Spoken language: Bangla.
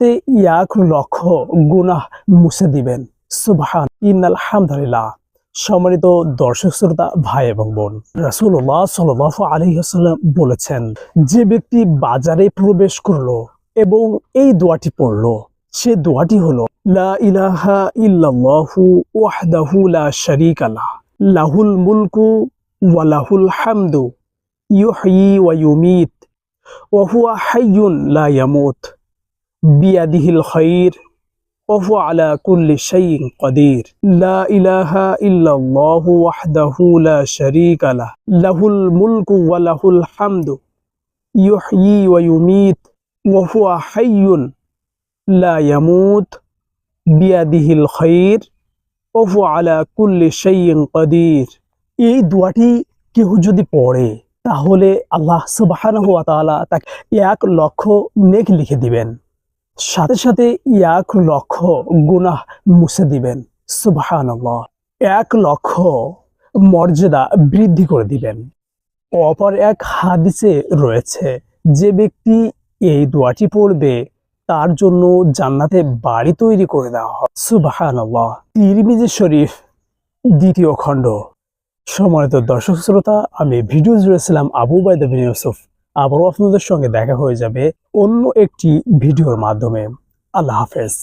সাথে 1,00,000 গুনাহ মুছে দিবেন। সুবহান ইন্নাল হামদুলিল্লাহ। সম্মানিত দর্শক শ্রোতা ভাই এবং বোন, রাসূলুল্লাহ সাল্লাল্লাহু আলাইহি ওয়াসাল্লাম বলেছেন, যে ব্যক্তি বাজারে প্রবেশ করলো এবং এই দোয়াটি পড়লো, সে দোয়াটি হলো লা ইলাহা ইল্লাল্লাহু ওয়াহদাহু লা শারীকা লাহ, লাহুল মুলকু ওয়া লাহুল হামদু, ইউহয়ি ওয়া ইউমীত ওয়া হুয়া হাইয়ুন লা ইয়ামুত, বিয়াদিহিল খায়র ওয়া হুয়া আলা কুল্লি শাইইন কাদির, লা ইলাহা ইল্লাল্লাহু ওয়াহদাহু লা শারীকা লাহ, লাহুল মুলকু ওয়া লাহুল হামদু, ইউহয়ি ওয়া ইউমীত ওয়া হুয়া হাইয়ুন লা ইয়ামুত, বিয়াদিহিল খায়র ওয়া হুয়া আলা কুল্লি শাইইন কাদির। এই দোয়াটি কেউ যদি পড়ে তাহলে আল্লাহ সুবহানাহু ওয়া তাআলা তাকে 1,00,000 নেক লিখে দিবেন, সাথে সাথে 1,00,000 গুনাহ মুছে দিবেন। সুবহানাল্লাহ। 1,00,000 মর্যাদা বৃদ্ধি করে দিবেন। অপর এক হাদিসে রয়েছে, যে ব্যক্তি এই দোয়াটি পড়বে তার জন্য জান্নাতে বাড়ি তৈরি করে দেওয়া হয়। সুবহানাল্লাহ। তিরমিজি শরীফ 2য় খণ্ড। সম্মানিত দর্শক শ্রোতা, আমি ভিডিও জুড়েছিলাম আবু উবাইদা বিন ইউসুফ। আবারও আপনাদের সঙ্গে দেখা হয়ে যাবে অন্য একটি ভিডিওর মাধ্যমে। আল্লাহ হাফেজ।